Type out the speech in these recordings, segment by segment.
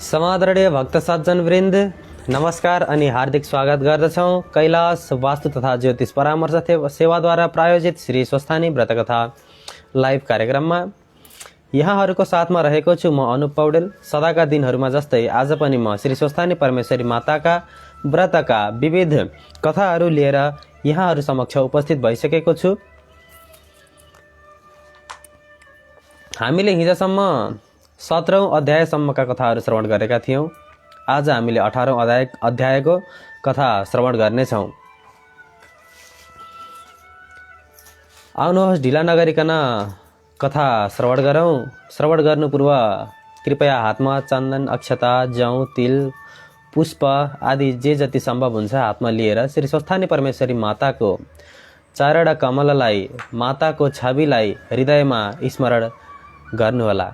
समादरणीय भक्त सज्जन वृन्द नमस्कार अनि हार्दिक स्वागत गर्दछौँ कैलाश वास्तु तथा ज्योतिष परामर्श सेवाद्वारा प्रायोजित श्री स्वस्थानी व्रतकथा लाइभ कार्यक्रममा यहाँहरूको साथमा रहेको छु म अनुप पौडेल। सदाका दिनहरूमा जस्तै आज पनि म श्री स्वस्थानी परमेश्वरी माताका व्रतका विविध कथाहरू लिएर यहाँहरू समक्ष उपस्थित भइसकेको छु। हामीले हिजोसम्म 17औं अध्यायसम्मका कथाहरू श्रवण गरेका थियौँ। आज हामीले 18औं अध्यायको कथा श्रवण गर्नेछौँ। आउनुहोस् ढिला नगरिकन कथा श्रवण गरौँ। श्रवण गर्नु पूर्व कृपया हातमा चन्दन, अक्षता, जौ, तिल, पुष्प आदि जे जति सम्भव हुन्छ हातमा लिएर श्री स्वस्थानी परमेश्वरी माताको चरण कमललाई, माताको छविलाई हृदयमा स्मरण गर्नुहोला।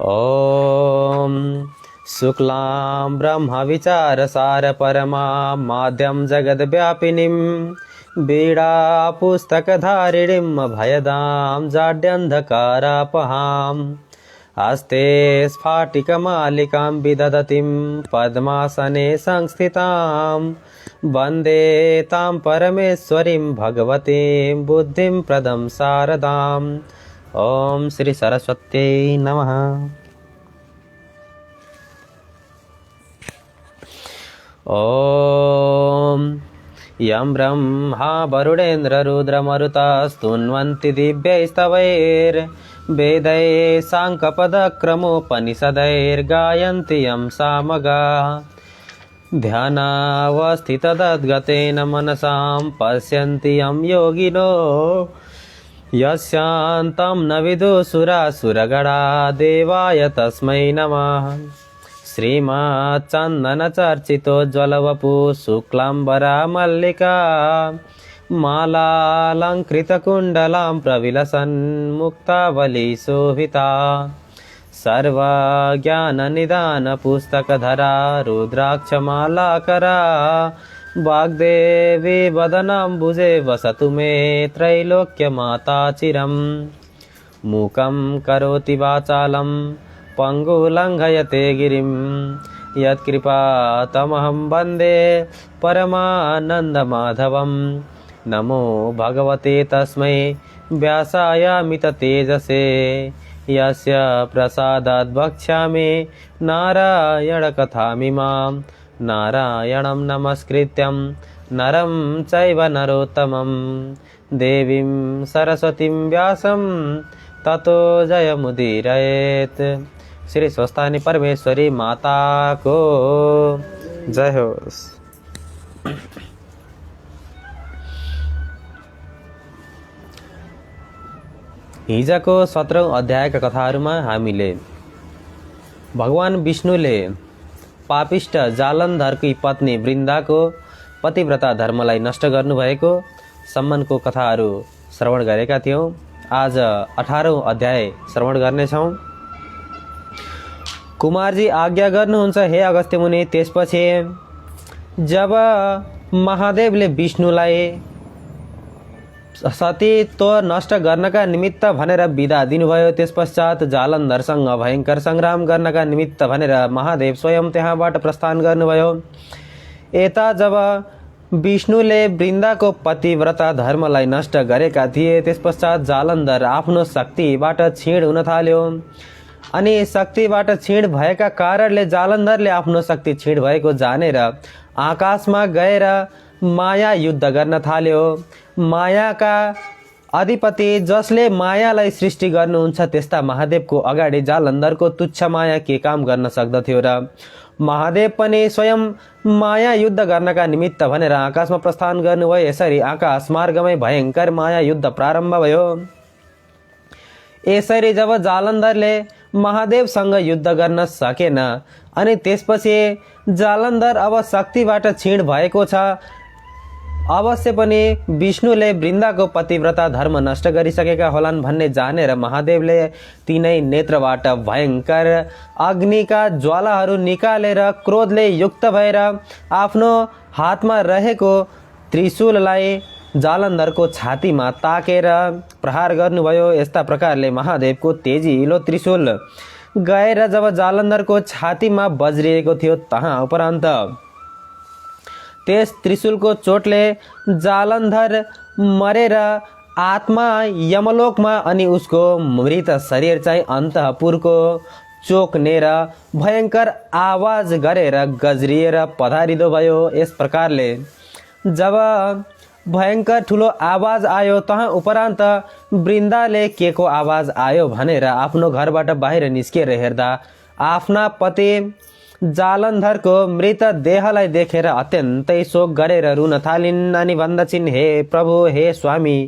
ओम शुक्लां ब्रह्म विचार सार परमा माध्यम जगद व्यापिनीं बीड़ा पुस्तक धारिणीं भयदां जाड्यन्धकारापहां हस्ते स्फाटिकमालिकां विदधतीं पद्मासने संस्थितां वन्दे तां परमेश्वरीं भगवतीं बुद्धिं प्रदं शारदाम्। ओम श्री सरस्वत्यै नमः। ओम यं ब्रह्मा वरुणेन्द्र रुद्रमरुतस्तुन्वन्ति दिव्यैस्तवैर्वेदैः साङ्कपदक्रमोपनिषदैर्गायन्ति यं सामगाः ध्यानावस्थिततद्गतेन मनसां पश्यन्ति यं योगिनो यस्यान्तं न विदुषुरासुरगणा देवाय तस्मै नमः। श्रीमच्चन्दनचर्चितोज्ज्वलवपु शुक्लाम्बरा मल्लिका मालालङ्कृतकुण्डलां प्रविलसन् मुक्तावलीशोभिता सर्वज्ञाननिदानपुस्तकधरा रुद्राक्षमालाकरा वाग्देवी वदनाम्बुजे वसतु मे त्रैलोक्यमाता चिरम्। मूकं करोति वाचालं पङ्गुलङ्घयते गिरिं यत्कृपातमहं वन्दे परमानन्दमाधवं। नमो भगवते तस्मै व्यासायामिततेजसे यस्य प्रसादात् वक्ष्यामि नारायणकथामिमां। नारायणं नमस्कृत्यं नरं चैव नरोत्तमं देवीं सरस्वतीं व्यासं ततो जयमुदीरयेत्। श्री स्वस्थानी परमेश्वरी माता को जय हो। हिजोको 17औं अध्यायका कथाहरूमा हामीले भगवान विष्णुले पापिष्ट जालन्धरकी पत्नी वृन्दाको पतिव्रता धर्मलाई नष्ट गर्नुभएको सम्मानको कथाहरू श्रवण गरेका थियौँ। आज 18औं अध्याय श्रवण गर्नेछौँ। कुमारजी आज्ञा गर्नुहुन्छ हे अगस्त्य मुनि। त्यसपछि जब महादेवले विष्णुलाई सतीत्व नष्ट गर्नका निमित्त भनेर बिदा दिनुभयो, त्यसपश्चात जालन्धरसँग भयङ्कर सङ्ग्राम गर्नका निमित्त भनेर महादेव स्वयं त्यहाँबाट प्रस्थान गर्नुभयो। यता जब विष्णुले वृन्दाको पतिव्रता धर्मलाई नष्ट गरेका थिए, त्यसपश्चात जालन्धर आफ्नो शक्तिबाट क्षीण हुन थाल्यो। अनि शक्तिबाट क्षीण भएका कारणले जालन्धरले आफ्नो शक्ति क्षीण भएको जानेर आकाशमा गएर माया युद्ध गर्न थाल्यो। मायाका अधिपति जसले मायालाई सृष्टि गर्नुहुन्छ त्यस्ता महादेवको अगाडि जालन्धरको तुच्छ माया के काम गर्न सक्दथ्यो र। महादेव पनि स्वयं माया युद्ध गर्नका निमित्त भनेर आकाशमा प्रस्थान गर्नुभयो। यसरी आकाश मार्गमै भयङ्कर माया युद्ध प्रारम्भ भयो। यसरी जब जालन्धरले महादेवसँग युद्ध गर्न सकेन अनि त्यसपछि जालन्धर अब शक्तिबाट क्षीण भएको छ। अवश्य पनि विष्णुले वृन्दाको पतिव्रता धर्म नष्ट गरिसकेका होलान् भन्ने जानेर महादेवले तिनै नेत्रबाट भयङ्कर अग्निका ज्वालाहरू निकालेर क्रोधले युक्त भएर आफ्नो हातमा रहेको त्रिशूललाई जालन्धरको छातीमा ताकेर प्रहार गर्नुभयो। यस्ता प्रकारले महादेवको तेजिलो त्रिशूल गएर जब जालन्धरको छातीमा बज्रिएको थियो, तहाँ उपरान्त त्यस त्रिशूलको चोटले जालन्धर मरेर आत्मा यमलोकमा अनि उसको मृत शरीर चाहिँ अन्तःपुरको चोक्नेर भयङ्कर आवाज गरेर गज्रिएर पधारिदो भयो। यस प्रकारले जब भयङ्कर ठुलो आवाज आयो, तहाँ उपरान्त वृन्दाले के को आवाज आयो भनेर आफ्नो घरबाट बाहिर निस्किएर हेर्दा आफ्ना पति जालन्धरको मृत देहलाई देखेर अत्यन्तै शोक गरेर रुन थालिन् अनि भन्दछिन्, हे प्रभु, हे स्वामी,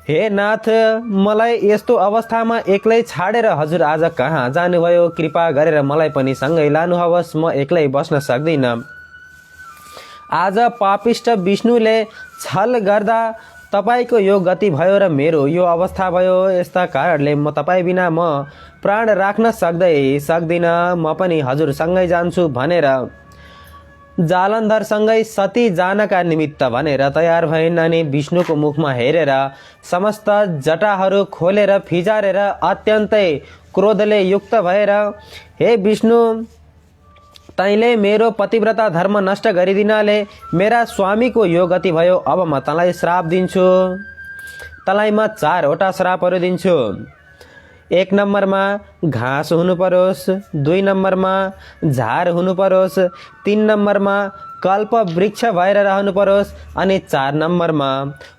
हे नाथ, मलाई यस्तो अवस्थामा एक्लै छाडेर हजुर आज कहाँ जानुभयो? कृपा गरेर मलाई पनि सँगै लानुहोस्, म एक्लै बस्न सक्दिनँ। आज पापिष्ट विष्णुले छल गर्दा तपाईको यो गति भयो र मेरो यो अवस्था भयो। यस्ता कारणले म तपाईँ बिना म प्राण राख्न सक्दिनँ, म पनि हजुरसँगै जान्छु भनेर जालन्धरसँगै सती जानका निमित्त भनेर तयार भइन्। अनि विष्णुको मुखमा हेरेर समस्त जटाहरू खोलेर फिजारेर अत्यन्तै क्रोधले युक्त भएर, हे विष्णु, तैँले मेरो पतिव्रता धर्म नष्ट गरिदिनाले मेरा स्वामीको यो गति भयो। अब म तँलाई श्राप दिन्छु। तँलाई म 4वटा श्रापहरू दिन्छु। 1 नम्बरमा घाँस हुनु परोस्, 2 नम्बरमा झार हुनु परोस्, 3 नम्बरमा कल्प वृक्ष भएर रहनु परोस् अनि 4 नम्बरमा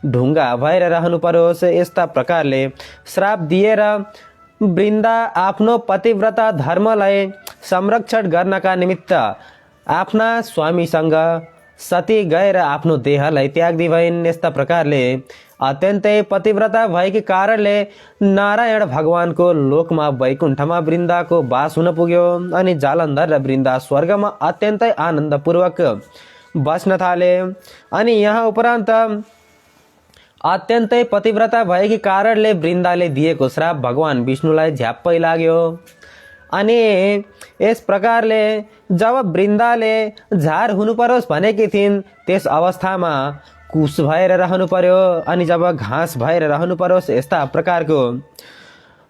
ढुङ्गा भएर रहनु परोस्। यस्ता प्रकारले श्राप दिएर वृन्दा आफ्नो पतिव्रता धर्मलाई संरक्षण गर्नका निमित्त आफ्ना स्वामीसँग सती गएर आफ्नो देहलाई त्याग्दी भइन्। यस्ता प्रकारले अत्यन्तै पतिव्रता भएकी कारणले नारायण भगवानको लोकमा वैकुण्ठमा वृन्दाको वास हुन पुग्यो अनि जालन्धर र वृन्दा स्वर्गमा अत्यन्तै आनन्दपूर्वक बस्न थाले। अनि यहाँ उपरान्त अत्यन्तै पतिव्रता भएकी कारणले वृन्दाले दिएको श्राप भगवान विष्णुलाई झ्याप्पै लाग्यो। अनि यस प्रकारले जब वृन्दाले झार हुनु परोस् भनेकी थिइन्, त्यस अवस्थामा कुश भएर रहनु पर्यो अनि जब घाँस भएर रहनु परोस् यस्ता प्रकारको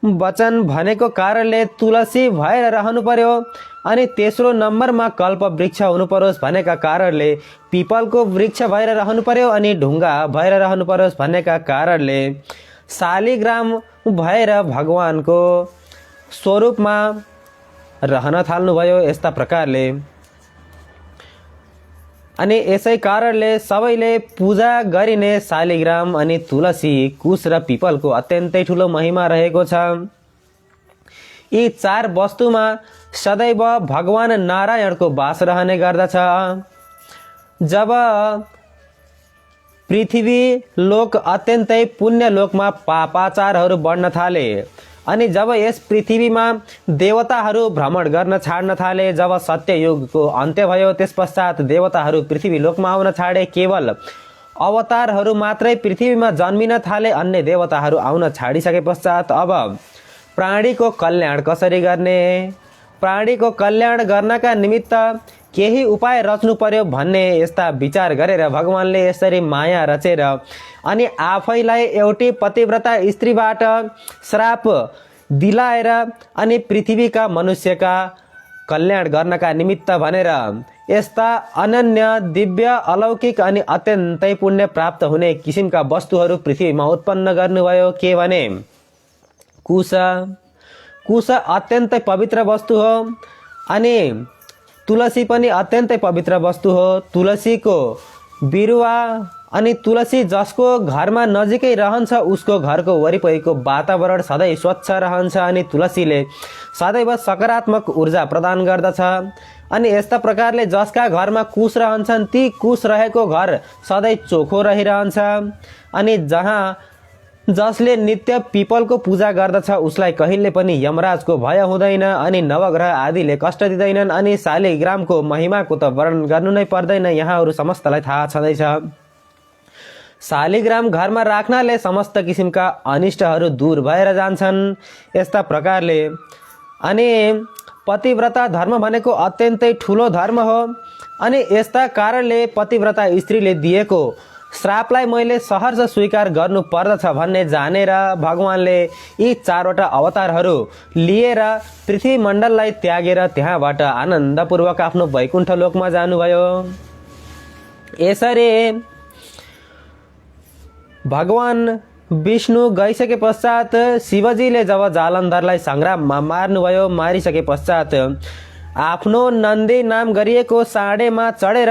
वचन भनेको कारणले तुलसी भएर रहनु पर्यो। अनि तेस्रो नम्बरमा कल्प वृक्ष हुनु परोस् भनेका कारणले पिपलको वृक्ष भएर रहनु पर्यो अनि ढुङ्गा भएर रहनु परोस् भनेका कारणले शालिग्राम भएर भगवानको स्वरूपमा रहन थाल्नुभयो। यस्ता प्रकारले अनि यसै कारणले सबैले पूजा गरिने शालिग्राम अनि तुलसी, कुश र पिपलको अत्यन्तै ठुलो महिमा रहेको छ। यी 4 वस्तुमा सदैव भगवान नारायणको वास रहने गर्दछ। जब पृथ्वी लोक अत्यन्तै पुण्य लोकमा पापाचारहरू बढ्न थाले अनि जब यस पृथ्वीमा देवताहरू भ्रमण गर्न छाड्न थाले, जब सत्ययुगको अन्त्य भयो, त्यस पश्चात देवताहरू पृथ्वी लोकमा आउन छाडे, केवल अवतारहरू मात्रै पृथ्वीमा जन्मिन थाले, अन्य देवताहरू आउन छाडिसके पश्चात अब प्राणीको कल्याण कसरी गर्ने, प्राणीको कल्याण गर्नका निमित्त केही उपाय रच्नु पर्यो भन्ने यस्ता विचार गरेर भगवानले यसरी माया रचेर अनि आफैलाई एउटी पतिव्रता स्त्रीबाट श्राप दिलाएर अनि पृथ्वीका मनुष्यका कल्याण गर्नका निमित्त भनेर यस्ता अनन्य दिव्य अलौकिक अनि अत्यन्तै पुण्य प्राप्त हुने किसिमका वस्तुहरू पृथ्वीमा उत्पन्न गर्नुभयो। के भने कुश। कुश अत्यन्तै पवित्र वस्तु हो अनि तुलसी पनि अत्यन्तै पवित्र वस्तु हो। तुलसीको बिरुवा अनि तुलसी जसको घरमा नजिकै रहन्छ उसको घरको वरिपरिको वातावरण सधैँ स्वच्छ रहन्छ अनि तुलसीले सदैव सकारात्मक ऊर्जा प्रदान गर्दछ। अनि यस्ता प्रकारले जसका घरमा कुश रहन्छन् ती कुश रहेको घर सधैँ चोखो रहिरहन्छ। अनि जहाँ जसले नित्य पिपलको पूजा गर्दछ उसलाई कहिले पनि यमराजको भय हुँदैन अनि नवग्रह आदिले कष्ट दिँदैनन्। अनि शालिग्रामको महिमाको त वर्णन गर्नु नै पर्दैन, यहाँहरू समस्तलाई थाहा छँदैछ। शालिग्राम घरमा राख्नाले समस्त किसिमका अनिष्टहरू दूर भएर जान्छन्। यस्ता प्रकारले अनि पतिव्रता धर्म भनेको अत्यन्तै ठुलो धर्म हो अनि यस्ता कारणले पतिव्रता स्त्रीले दिएको श्रापलाई मैले सहर्ष स्वीकार गर्नु पर्दछ भन्ने जानेर भगवानले यी 4वटा अवतारहरू लिएर पृथ्वी मण्डललाई त्यागेर त्यहाँबाट आनन्दपूर्वक आफ्नो वैकुण्ठ लोकमा जानुभयो। यसरी भगवान विष्णु गइसके पश्चात शिवजीले जब जालन्धरलाई सङ्ग्राममा मार्नुभयो, मारिसके पश्चात आफ्नो नन्दी नाम गरिएको साँडेमा चढेर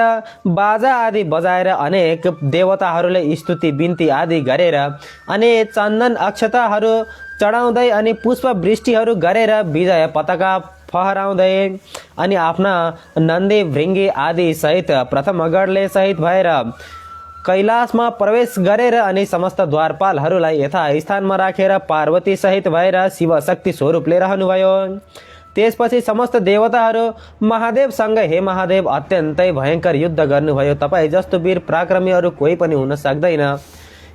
बाजा आदि बजाएर अनेक देवताहरूले स्तुति बिन्ती आदि गरेर अनि चन्दन अक्षताहरू चढाउँदै अनि पुष्प वृष्टिहरू गरेर विजय पताका फहराउँदै अनि आफ्ना नन्दी भृङ्गी आदि सहित प्रथम गढले सहित भएर कैलाशमा प्रवेश गरेर अनि समस्त द्वारपालहरूलाई यथास्थानमा राखेर पार्वती सहित भएर शिव शक्ति स्वरूपले रहनुभयो। त्यसपछि समस्त देवताहरू महादेवसँग हे महादेव अत्यन्तै भयङ्कर युद्ध गर्नुभयो, तपाईँ जस्तो वीर पराक्रमी अरू कोही पनि हुन सक्दैन।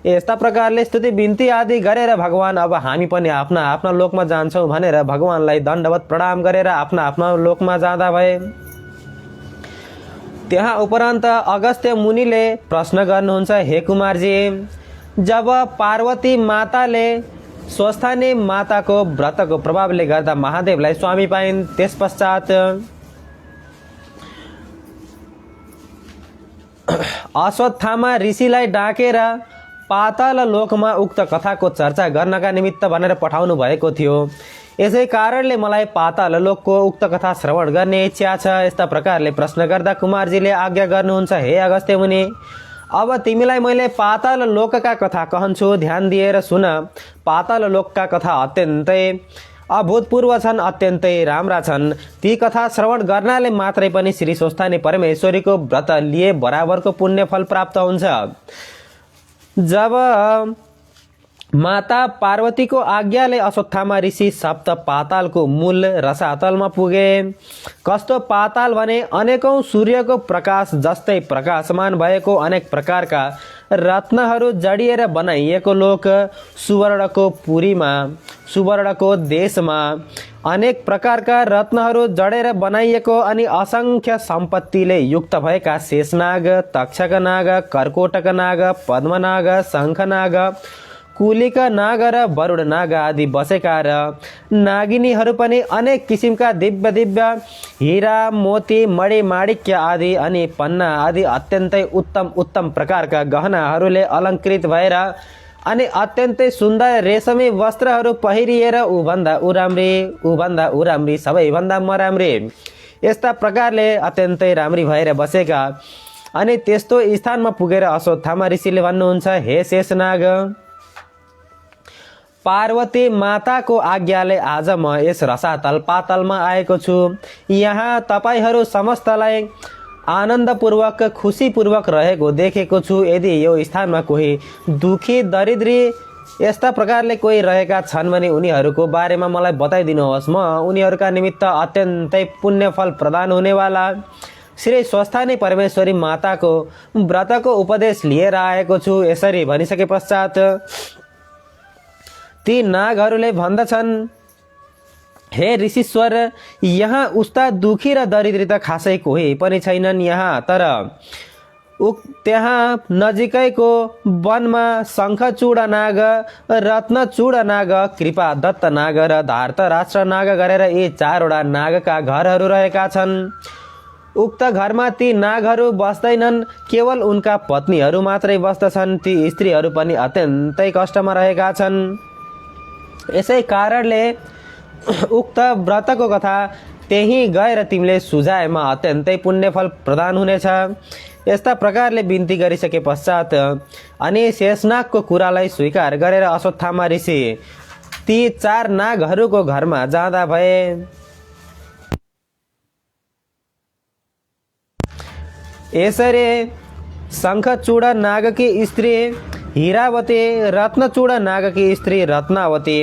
यस्ता प्रकारले स्तुति बिन्ती आदि गरेर भगवान अब हामी पनि आफ्ना आफ्ना लोकमा जान्छौँ भनेर भगवानलाई दण्डवत प्रणाम गरेर आफ्ना आफ्ना लोकमा जाँदा भए। त्यहाँ उपरान्त अगस्त्य मुनिले प्रश्न गर्नुहुन्छ, हे कुमारजी, जब पार्वती माताले स्वस्थानी माताको व्रतको प्रभावले गर्दा महादेवलाई स्वामी पाइन्, त्यसपश्चात अश्वत्थामा ऋषिलाई डाकेर पाताल लोकमा उक्त कथाको चर्चा गर्नका निमित्त भनेर पठाउनु भएको थियो। यसै कारणले मलाई पाताल लोकको उक्त कथा श्रवण गर्ने इच्छा छ। यस्ता प्रकारले प्रश्न गर्दा कुमारजीले आज्ञा गर्नुहुन्छ, हे अगस्त्य मुनि, अब तिमीलाई मैले पाताल लोकका कथा कहन्छु, ध्यान दिएर सुन। पाताल लोकका कथा अत्यन्तै अभूतपूर्व छन्, अत्यन्तै राम्रा छन्। ती कथा श्रवण गर्नाले मात्रै पनि श्री स्वस्थानी परमेश्वरीको व्रत लिए बराबरको पुण्य फल प्राप्त हुन्छ। जब माता पार्वतीको आज्ञाले अश्वत्थामा ऋषि सप्त पातालको मूल रसातलमा पुगे। कस्तो पाताल भने अनेकौं सूर्यको प्रकाश जस्तै प्रकाशमान भएको अनेक प्रकारका रत्नहरू जडिएर बनाइएको लोक, सुवर्णको पुरीमा, सुवर्णको देशमा अनेक प्रकारका रत्नहरू जडेर बनाइएको अनि असंख्य सम्पत्तिले युक्त भएका शेषनाग, तक्षक नाग, कर्कोटक नाग, पद्मनाग, शङ्खनाग, कुलिक नाग र वरुण नाग आदि बसेका र नागिनीहरू पनि अनेक किसिमका दिव्य दिव्य हीरा, मोती, मणि, माणिक्य आदि अनि पन्ना आदि अत्यन्तै उत्तम उत्तम प्रकारका गहनाहरूले अलङ्कृत भएर अनि अत्यन्तै सुन्दर रेशमी वस्त्रहरू पहिरिएर उभन्दा उराम्री सबैभन्दा मराम्री यस्ता प्रकारले अत्यन्तै राम्री भएर बसेका। अनि त्यस्तो स्थानमा पुगेर अश्वत्थामा ऋषिले भन्नुहुन्छ, हे शेषनाग, पार्वती माताको आज्ञाले आज म यस रसातल पातालमा आएको छु। यहाँ तपाईहरू समस्तलाई आनन्दपूर्वक खुसीपूर्वक रहेको देखेको छु। यदि यो स्थानमा कोही दुखी दरिद्री यस्ता प्रकारले कोही रहेका छन् भने उनीहरूको बारेमा मलाई बताइदिनुहोस्। म उनीहरूका निमित्त अत्यन्तै पुण्यफल प्रदान हुनेवाला श्री स्वस्थानी परमेश्वरी माताको व्रतको उपदेश लिएर आएको छु। यसरी भनिसके पश्चात ती नागहरूले भन्दछन्, हे ऋषीश्वर, यहाँ उस्ता दुखी र दरिद्री त खासै कोही पनि छैनन् यहाँ, तर त्यहाँ नजिकैको वनमा शङ्खचूड नाग, रत्नचूड नाग, कृपा दत्त नाग र धार्तराष्ट्र नाग गरेर यी 4वटा नागका घरहरू रहेका छन्। उक्त घरमा ती नागहरू बस्दैनन्, केवल उनका पत्नीहरू मात्रै बस्दछन्। ती स्त्रीहरू पनि अत्यन्तै कष्टमा रहेका छन्। यसै कारणले उक्त व्रतको कथा त्यही गएर तिमीले सुझाएमा अत्यन्तै पुण्यफल प्रदान हुनेछ। यस्ता प्रकारले बिन्ती गरिसके पश्चात अनि शेषनागको कुरालाई स्वीकार गरेर अश्वत्थामा ऋषि ती 4 नागहरूको घरमा जाँदा भए। यसरी शङ्खचूड नागकी स्त्री हीरावती, रत्नचूड नागकी स्त्री रत्नावती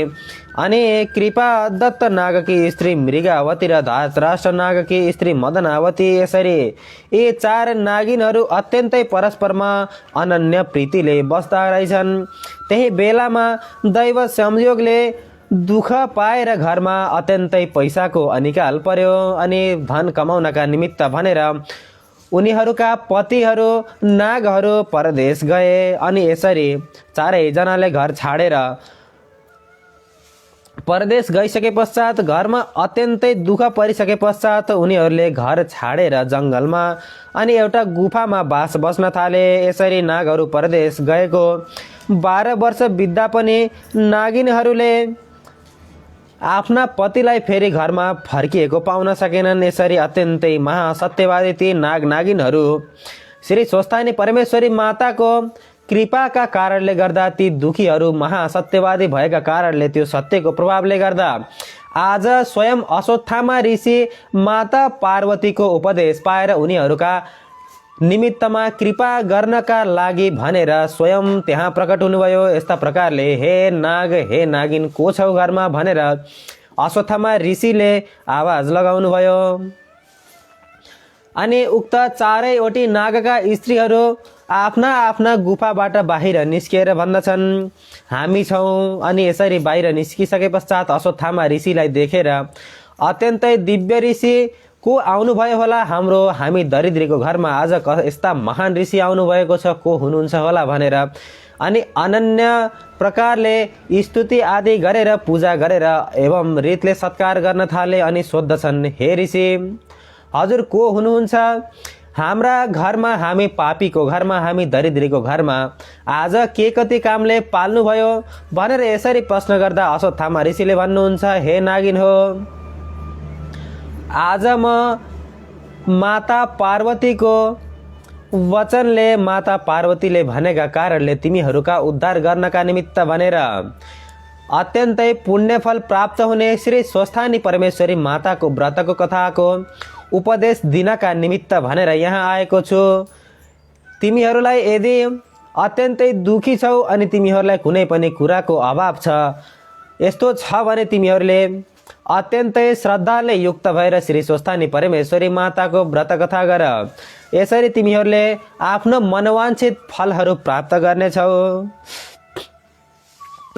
अनि कृपा दत्त नागकी स्त्री मृगावती र धार्तराष्ट्र नागकी स्त्री मदनावती, यसरी यी 4 नागिनहरू अत्यन्तै परस्परमा अनन्य प्रीतिले बस्दा रहेछन्। त्यही बेलामा दैव संयोगले दुःख पाएर घरमा अत्यन्तै पैसाको अनिकाल पर्यो अनि धन कमाउनका निमित्त भनेर उनीहरूका पतिहरू नागहरू परदेश गए अनि यसरी चारैजनाले घर छाडेर परदेश गइसके पश्चात घरमा अत्यन्तै दुःख परिसके पश्चात उनीहरूले घर छाडेर जङ्गलमा अनि एउटा गुफामा बास बस्न थाले। यसरी नागहरू परदेश गएको 12 वर्ष बित्दा पनि नागिनहरूले आफ्ना पतिलाई फेरि घरमा फर्किएको पाउन सकेनन्। यसरी अत्यन्तै महासत्यवादी ती नाग नागिनहरू श्री स्वस्थानी परमेश्वरी माताको कृपाका कारणले गर्दा ती दुखीहरू महासत्यवादी भएका कारणले त्यो सत्यको प्रभावले गर्दा आज स्वयं अश्वत्थामा ऋषि माता पार्वतीको उपदेश पाएर उनीहरूका निमित्तमा कृपा गर्नका लागि भनेर स्वयं त्यहाँ प्रकट हुनुभयो। यस्ता प्रकारले हे नाग हे नागिन को छौ घरमा भनेर अश्वत्थामा ऋषिले आवाज लगाउनुभयो। अनि उक्त चारैवटी नागका स्त्रीहरू आफ्ना आफ्ना गुफाबाट बाहिर निस्किएर भन्दछन् हामी छौँ। अनि यसरी बाहिर निस्किसके पश्चात अश्वत्थामा ऋषिलाई देखेर अत्यन्तै दिव्य ऋषि को आउनुभयो होला, हामी दरिद्रीको घरमा आज यस्ता महान ऋषि आउनुभएको छ, को हुनुहुन्छ होला भनेर अनि अनन्य प्रकारले स्तुति आदि गरेर पूजा गरेर एवं रीतले सत्कार गर्न थाले। अनि सोध्दछन् हे ऋषि हजुर को हुनुहुन्छ? हाम्रा घरमा, हामी पापीको घरमा, हामी दरिद्रीको घरमा आज के कति कामले पाल्नुभयो भनेर यसरी प्रश्न गर्दा अश्वत्थामा ऋषिले भन्नुहुन्छ हे नागिन हो, आज म माता पार्वतीको वचनले माता पार्वतीले भनेका कारणले तिमीहरूका उद्धार गर्नका निमित्त भनेर अत्यन्तै पुण्यफल प्राप्त हुने श्री स्वस्थानी परमेश्वरी माताको व्रतको कथाको उपदेश दिनका निमित्त भनेर यहाँ आएको छु। तिमीहरूलाई यदि अत्यन्तै दुखी छौ अनि तिमीहरूलाई कुनै पनि कुराको अभाव छ, यस्तो छ भने तिमीहरूले अत्यन्तै श्रद्धाले युक्त भएर श्री स्वस्थानी परमेश्वरी माताको व्रत कथा गर। यसरी तिमीहरूले आफ्नो मनोवाञ्छित फलहरू प्राप्त गर्नेछौ।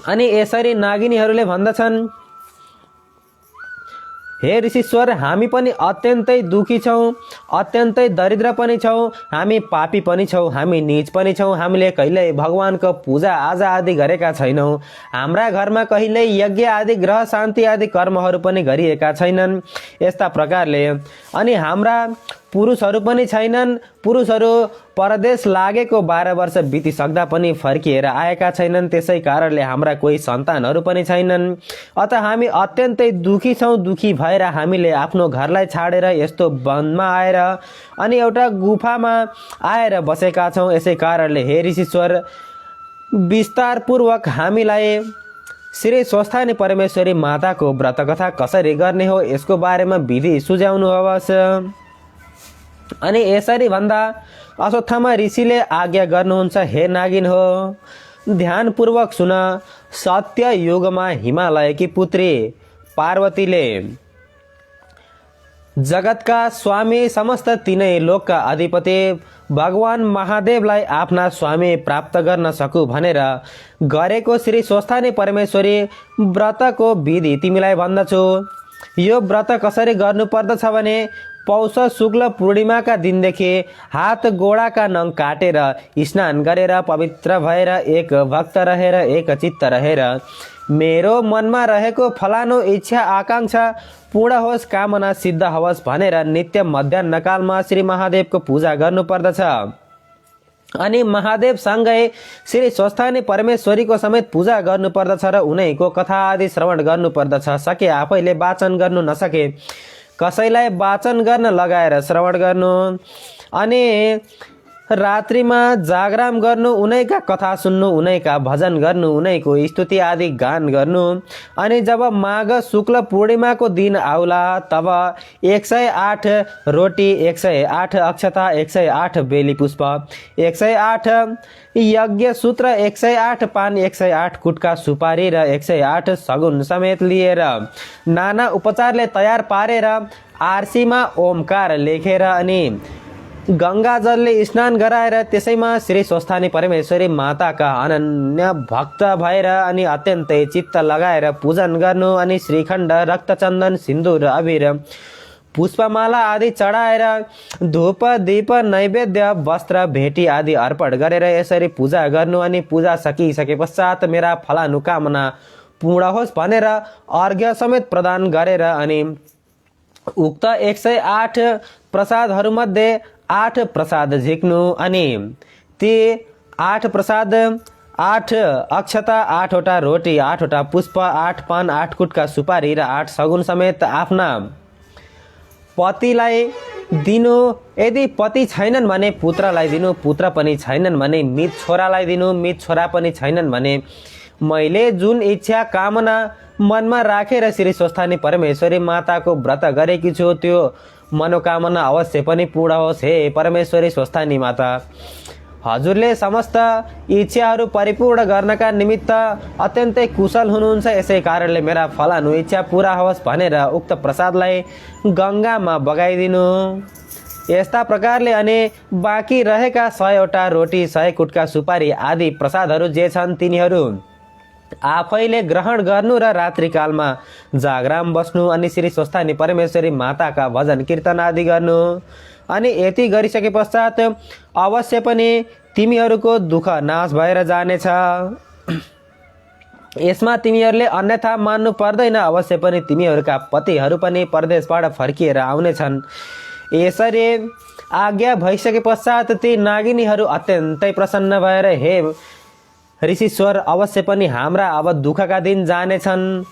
अनि यसरी नागिनीहरूले भन्दछन् हे ऋषीश्वर हामी पनि अत्यन्तै दुखी छौँ, अत्यन्तै दरिद्र पनि छौँ, हामी पापी पनि छौँ, हामी नीच पनि छौँ, हामीले कहिल्यै भगवानको पूजा आजा आदि गरेका छैनौँ, हाम्रा घरमा कहिल्यै यज्ञ आदि ग्रह शान्ति आदि कर्महरू पनि गरिएका छैनन्। यस्ता प्रकारले अनि हाम्रा पुरुषहरू पनि छैनन्, पुरुषहरू परदेश लागेको 12 वर्ष बितिसक्दा पनि फर्किएर आएका छैनन्, त्यसै कारणले हाम्रा कोही सन्तानहरू पनि छैनन्। अत हामी अत्यन्तै दुखी छौँ। दुखी भएर हामीले आफ्नो घरलाई छाडेर यस्तो वनमा आएर अनि एउटा गुफामा आएर बसेका छौँ। यसै कारणले हे ऋषीश्वर विस्तारपूर्वक हामीलाई श्री स्वस्थानी परमेश्वरी माताको व्रतकथा कसरी गर्ने हो यसको बारेमा विधि सुझाउनुहोस्। अनि यसरी भन्दा अश्वत्थामा ऋषिले आज्ञा गर्नुहुन्छ हे नागिन हो, ध्यानपूर्वक सुन। सत्य युगमा हिमालयकी पुत्री पार्वतीले जगतका स्वामी समस्त तीनै लोकका अधिपति भगवान महादेवलाई आफ्ना स्वामी प्राप्त गर्न सकु भनेर गरेको श्री स्वस्थानी परमेश्वरी व्रतको विधि तिमीलाई भन्दछु। यो व्रत कसरी गर्नुपर्दछ भने पौष शुक्ल पूर्णिमाका दिनदेखि हात गोडाका नङ काटेर स्नान गरेर पवित्र भएर एक भक्त रहेर एक चित्त रहेर मेरो मनमा रहेको फलानु इच्छा आकांक्षा पूर्ण होस्, कामना सिद्ध होस् भनेर नित्य मध्याह्नकालमा श्री महादेवको पूजा गर्नुपर्दछ। अनि महादेव सँगै श्री स्वस्थानी परमेश्वरीको समेत पूजा गर्नुपर्दछ र उनैको कथा आदि श्रवण गर्नुपर्दछ। सके आफैले वाचन गर्नु नसके कसैलाई वाचन गर्न लगाएर श्रवण गर्नु। अनि रात्रिमा जागराम गर्नु, उनैका कथा सुन्नु, उनैका भजन गर्नु, उनैको स्तुति आदि गान गर्नु। अनि जब माघ शुक्ल पूर्णिमाको दिन आउला तब 108 रोटी, 108 अक्षता, 108 बेली पुष्प, 108 यज्ञ सूत्र, 108 पान, 108 कुटका सुपारी र 108 सगुन समेत लिएर नाना उपचारले तयार पारेर आरसीमा ओमकार लेखेर अनि गंगा जलले स्नान गराएर त्यसैमा श्री स्वस्थानी परमेश्वरी माताका अनन्य भक्त भएर अनि अत्यन्तै चित्त लगाएर पूजन गर्नु। अनि श्रीखण्ड, रक्तचन्दन, सिन्दूर, अबिर, पुष्पमाला आदि चढाएर धूप दीप नैवेद्य वस्त्र भेटी आदि अर्पण गरेर यसरी पूजा गर्नु अनि पूजा सकिसके पश्चात मेरा फलानुकामना पूर्ण होस् भनेर अर्घ्य समेत प्रदान गरेर अनि उक्त 108 प्रसादहरूमध्ये 8 प्रसाद झिक्नु अनि ती 8 प्रसाद 8 अक्षता 8 वटा रोटी 8 वटा पुष्प 8 पान 8 कुटका सुपारी र 8 सगुन समेत आफ्ना पतिलाई दिनु। यदि पति छैनन् भने पुत्रलाई दिनु, पुत्र पनि छैनन् भने मित छोरालाई दिनु, मित छोरा पनि छैनन् भने मैले जुन इच्छा कामना मनमा राखेर श्री स्वस्थानी परमेश्वरी माताको व्रत गरेकी छु त्यो मनोकामना अवश्य पनि पूर्ण होस्। हे परमेश्वरी स्वस्थानी माता, हजुरले समस्त इच्छाहरू परिपूर्ण गर्नका निमित्त अत्यन्तै कुशल हुनुहुन्छ, यसै कारणले मेरा फलानु इच्छा पूरा होस् भनेर उक्त प्रसादलाई गङ्गामा बगाइदिनु। यस्ता प्रकारले अनि बाँकी रहेका 100 वटा रोटी 100 कुटका सुपारी आदि प्रसादहरू जे छन् तिनीहरू आफैले ग्रहण गर्नु र रात्रिकालमा जागराम बस्नु अनि श्री स्वस्थानी परमेश्वरी माताका भजन कीर्तन आदि गर्नु। अनि यति गरिसके पश्चात अवश्य पनि तिमीहरूको दुःख नाश भएर जानेछ। यसमा तिमीहरूले अन्यथा मान्नु पर्दैन। अवश्य पनि तिमीहरूका पतिहरू पनि परदेशबाट फर्किएर आउनेछन्। यसरी आज्ञा भइसके पश्चात ती नागिनीहरू अत्यन्तै प्रसन्न भएर हे ऋषिश्वर, अवश्य पनि हाम्रा अब दुःखका दिन जानेछन्।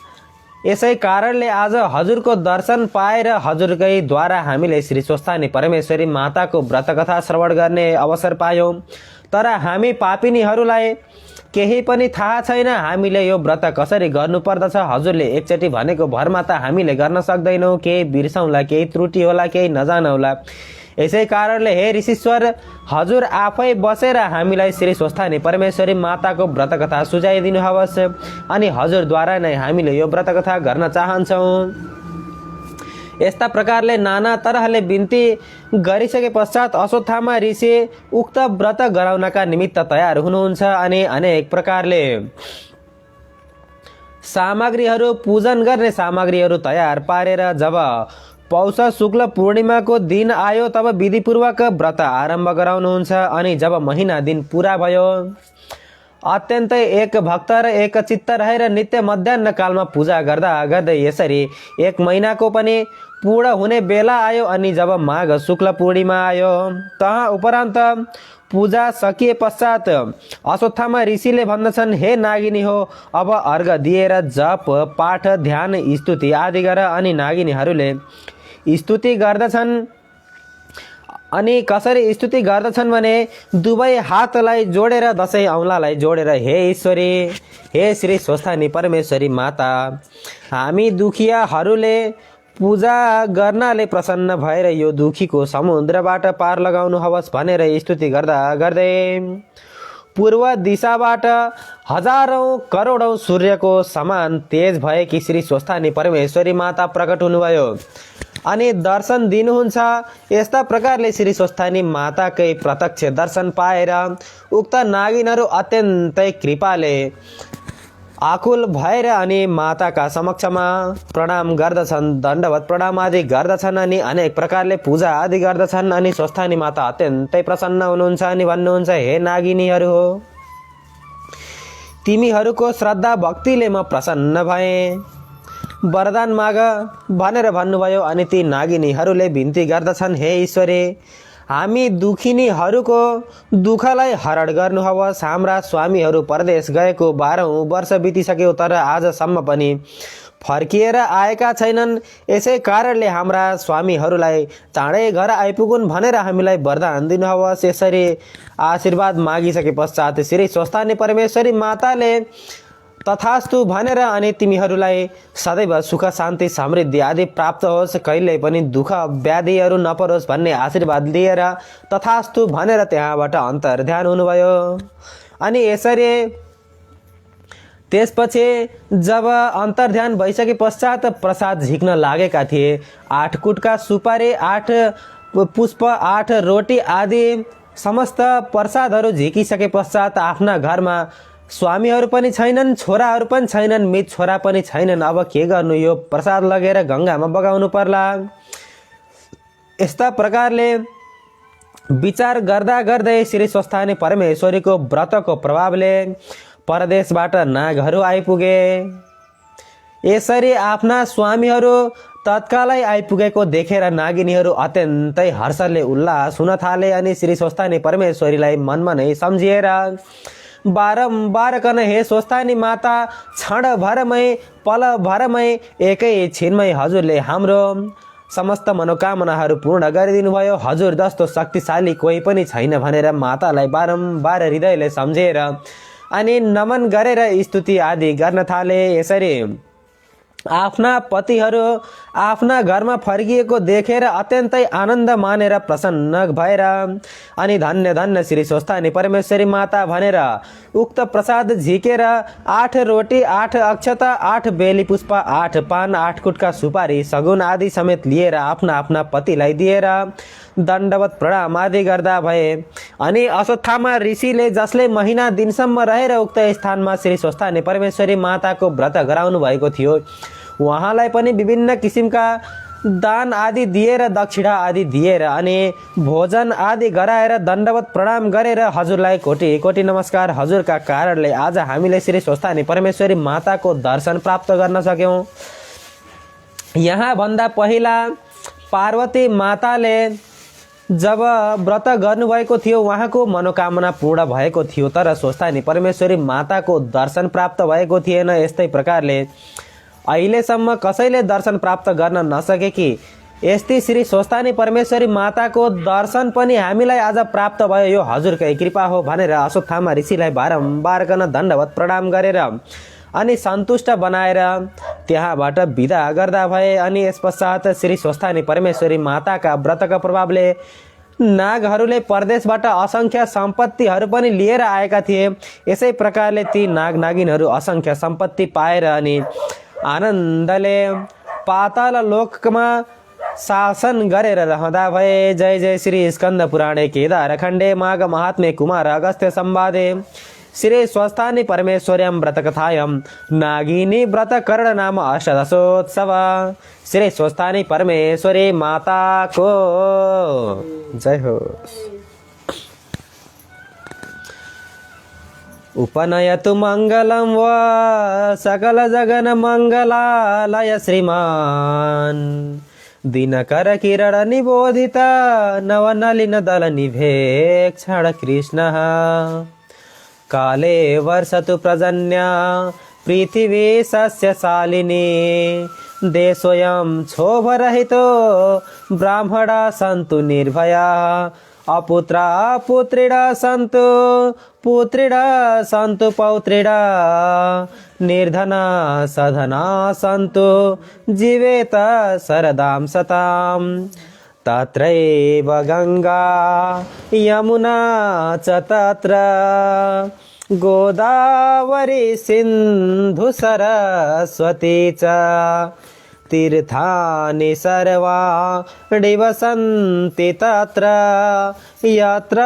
यसै कारणले आज हजुरको दर्शन पाएर हजुरकै द्वारा हामीले श्री स्वस्थानी परमेश्वरी माताको व्रतकथा श्रवण गर्ने अवसर पायौँ। तर हामी पापिनीहरूलाई केही पनि थाहा छैन हामीले यो व्रत कसरी गर्नुपर्दछ। हजुरले एकचोटि भनेको भरमा त हामीले गर्न सक्दैनौँ, केही बिर्सौँला, केही त्रुटि होला, केही नजानौला। यसै कारणले हे ऋषिश्वर, हजुर आफै बसेर हामीलाई श्री स्वस्थानी परमेश्वरी माताको व्रतकथा सुझाइदिनु होस् अनि हजुरद्वारा नै हामीले यो व्रतकथा गर्न चाहन्छौँ। यस्ता प्रकारले नाना तरहले बिन्ती गरिसके पश्चात अश्वत्थामा ऋषि उक्त व्रत गराउनका निमित्त तयार हुनुहुन्छ अनि अनेक प्रकारले सामग्रीहरू पूजन गर्ने सामग्रीहरू तयार पारेर जब पौष शुक्ल पूर्णिमाको दिन आयो तब विधिपूर्वक व्रत आरम्भ गराउनुहुन्छ। अनि जब महिना दिन पुरा भयो अत्यन्तै एक भक्त र एक चित्त रहेर नित्य मध्याह्न कालमा पूजा गर्दा गर्दै यसरी 1 महिनाको पनि पूर्ण हुने बेला आयो। अनि जब माघ शुक्ल पूर्णिमा आयो तहाँ उपरान्त पूजा सकिए पश्चात अश्वत्थामा ऋषिले भन्दछन्, हे नागिनी हो, अब अर्घ दिएर जप पाठ ध्यान स्तुति आदि गर। अनि नागिनीहरूले स्तुति गर्दछन्। अनि कसरी स्तुति गर्दछन् भने दुवै हातलाई जोडेर दसैँ औँलालाई जोडेर हे ईश्वरी, हे श्री स्वस्थानी परमेश्वरी माता, हामी दुखियाहरूले पूजा गर्नाले प्रसन्न भएर यो दुखीको समुद्रबाट पार लगाउनु होस् भनेर स्तुति गर्दा गर्दै पूर्व दिशाबाट हजारौं करोडौं सूर्यको समान तेज भएकी श्री स्वस्थानी परमेश्वरी माता प्रकट हुनुभयो अनि दर्शन दिनुहुन्छ। यस्ता प्रकारले श्री स्वस्थानी माताकै प्रत्यक्ष दर्शन पाएर उक्त नागिनहरू अत्यन्तै कृपाले आकुल भएर अनि माताका समक्षमा प्रणाम गर्दछन्, दण्डवत प्रणाम आदि गर्दछन् अनि अनेक प्रकारले पूजा आदि गर्दछन्। अनि स्वस्थानी माता अत्यन्तै प्रसन्न हुनुहुन्छ अनि भन्नुहुन्छ, हे नागिनीहरू हो, तिमीहरूको श्रद्धा भक्तिले म प्रसन्न भएँ, वरदान माग भनेर भन्नुभयो। अनि ती नागिनीहरूले बिन्ती गर्दछन्, हे ईश्वरी, हामी दुखिनीहरूको दुःखलाई हरण गर्नुहोस्। हाम्रा स्वामीहरू परदेश गएको 12औं वर्ष बितिसक्यो तर आजसम्म पनि फर्किएर आएका छैनन्। यसै कारणले हाम्रा स्वामीहरूलाई चाँडै घर आइपुगुन् भनेर हामीलाई वरदान दिनुहोस्। यसरी आशीर्वाद मागिसके पश्चात श्री स्वस्थानी परमेश्वरी माताले तथास्तु भनेर अनि तिमीहरूलाई सदैव सुख शान्ति समृद्धि आदि प्राप्त होस्, कहिल्यै पनि दुःख व्याधिहरू नपरोस् भन्ने आशीर्वाद लिएर तथास्तु भनेर त्यहाँबाट अन्तर्ध्यान हुनुभयो। अनि यसरी त्यसपछि जब अन्तर्ध्यान भइसके पश्चात प्रसाद झिक्न लागेका थिए। 8 कुटका सुपारी, 8 पुष्प, 8 रोटी आदि समस्त प्रसादहरू झिकिसके पश्चात आफ्ना घरमा स्वामीहरू पनि छैनन्, छोराहरू पनि छैनन्, मित छोरा पनि छैनन्। अब के गर्नु, यो प्रसाद लगेर गङ्गामा बगाउनु पर्ला। यस्ता प्रकारले विचार गर्दा गर्दै श्री स्वस्थानी परमेश्वरीको व्रतको प्रभावले परदेशबाट नागहरू आइपुगे। यसरी आफ्ना स्वामीहरू तत्कालै आइपुगेको देखेर नागिनीहरू अत्यन्तै हर्षले उल्लास हुन थाले अनि श्री स्वस्थानी परमेश्वरीलाई मनमा नै सम्झिएर बारम्बार कन हे स्वस्थानी माता, क्षणभरमै पलभरमै एकै छिनमै हजुरले हाम्रो समस्त मनोकामनाहरू पूर्ण गरिदिनु भयो। हजुर जस्तो शक्तिशाली कोही पनि छैन भनेर मातालाई बारम्बार हृदयले सम्झेर अनि नमन गरेर स्तुति आदि गर्न थाले। यसरी आफ्ना पतिहरू आफ्ना घरमा फर्किएको देखेर अत्यन्तै आनन्द मानेर प्रसन्न भएर अनि धन्य धन्य श्री स्वस्थानी परमेश्वरी माता भनेर उक्त प्रसाद झिकेर 8 रोटी 8 अक्षता 8 बेली पुष्प 8 पान 8 कुटका सुपारी सगुन आदि समेत लिएर आफ्ना आफ्ना पतिलाई दिएर दण्डवत प्रणाम आदि गर्दा भए। अनि अश्वत्थामा ऋषिले जसले महिना दिनसम्म रहेर उक्त स्थानमा श्री स्वस्थानी परमेश्वरी माताको व्रत गराउनु भएको थियो, उहाँलाई पनि विभिन्न किसिमका दान आदि दिएर दक्षिणा आदि दिएर अनि भोजन आदि गराएर दण्डवत प्रणाम गरेर हजुरलाई कोटि कोटि नमस्कार। हजुरका कारणले आज हामीले श्री स्वस्थानी परमेश्वरी माताको दर्शन प्राप्त गर्न सक्यौँ। यहाँ भन्दा पहिला पार्वती माताले जब व्रत गर्नुभएको थियो उहाँको मनोकामना पूर्ण भएको थियो, तर स्वस्थानी परमेश्वरी माताको दर्शन प्राप्त भएको थिएन। यस्तै प्रकारले अहिलेसम्म कसैले दर्शन प्राप्त गर्न नसकेकी यस्तै श्री स्वस्थानी परमेश्वरी माताको दर्शन पनि हामीलाई आज प्राप्त भयो, यो हजुरकै कृपा हो भनेर अश्वत्थामा ऋषिलाई बारम्बार गर्न दण्डवत प्रणाम गरेर अनि सन्तुष्ट बनाएर त्यहाँबाट बिदा गर्दा भए। अनि यस पश्चात श्री स्वस्थानी परमेश्वरी माताका व्रतका प्रभावले नागहरूले परदेशबाट असङ्ख्य सम्पत्तिहरू पनि लिएर आएका थिए। यसै प्रकारले ती नाग नागिनहरू असङ्ख्य सम्पत्ति पाएर अनि आनन्दले पाताल लोकमा शासन गरेर रहँदा भए। जय जय श्री स्कन्द पुराणे केदार खण्डे माघ महात्म्ये कुमार अगस्त्य संवादे श्री स्वस्थानी परमेश्वर्यां व्रतकथायां नागिनी व्रतकर्ण नाम अष्टदशोत्सव। श्री स्वस्थानी परमेश्वरी माता को जय हो। उपनयतु मंगलम व सकल जगन मंगलालय श्रीमान दिनकर किरण निबोधिता नवनलिन दल निभेक्षण कृष्ण काले वर्षतु प्रजन्या पृथिवी सस्यशालिनी देशोऽयं क्षोभरहितो ब्राह्मणा सन्तु निर्भया अपुत्रा पुत्रिणा सन्तु पुत्रिणा सन्तु पौत्रिणा निर्धना सधना सन्तु जीवेत शरदां सताम् तत्रैव गंगा यमुना च तत्र गोदावरी सिंधु सरस्वती च तीर्थानि सर्वाणि वसन्ति तत्र यत्र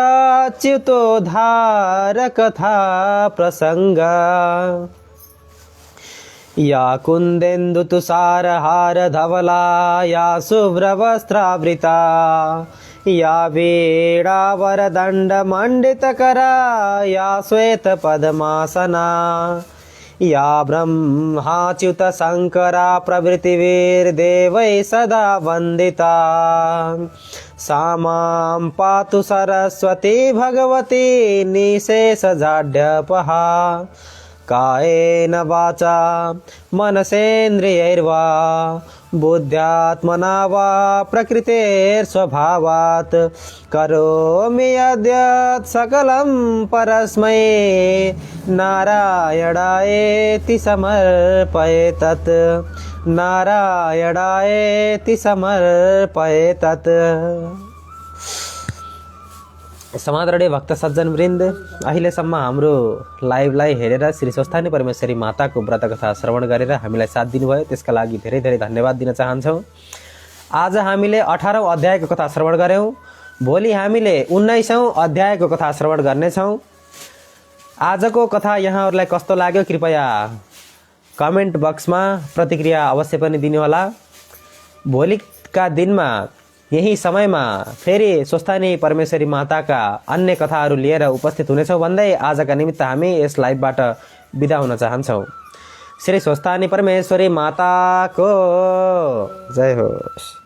च्युतोद्धारकथा प्रसंग या कुंदेन्दु तुषारहार धवला या शुभ्रवस्त्रावृता या वीणावरदण्ड मंडितकरा या श्वेत पद्मासना या ब्रह्माच्युत शंकरा प्रभृतिर्देवै सदा वंदिता सा मां पातु सरस्वती भगवती निशेषजाड्यपहा कायेन वाचा मनसेन्द्रियैर्वा बुद्ध्यात्मना वा प्रकृतेर्स्वभावात् करोमि यद्यत् सकलं परस्मै नारायणायेति समर्पयेतत् नारायणायेति समर्पयेतत्। समादरणीय भक्त सज्जन वृन्द, अहिलेसम्म हाम्रो लाइभलाई हेरेर श्री स्वस्थानी परमेश्वरी माताको व्रतकथा श्रवण गरेर हामीलाई साथ दिनुभयो, त्यसका लागि धेरै धेरै धन्यवाद दिन चाहन्छौँ। आज हामीले 18औं अध्यायको कथा श्रवण गऱ्यौँ। भोलि हामीले 19औं अध्यायको कथा श्रवण गर्नेछौँ। आजको कथा यहाँहरूलाई कस्तो लाग्यो कृपया कमेन्ट बक्समा प्रतिक्रिया अवश्य पनि दिनुहोला। भोलिका दिनमा यही समयमा फेरि स्वस्थानी परमेश्वरी माताका अन्य कथाहरू लिएर उपस्थित हुनेछौँ भन्दै आजका निमित्त हामी यस लाइभबाट बिदा हुन चाहन्छौँ। श्री स्वस्थानी परमेश्वरी माताको जय होस्।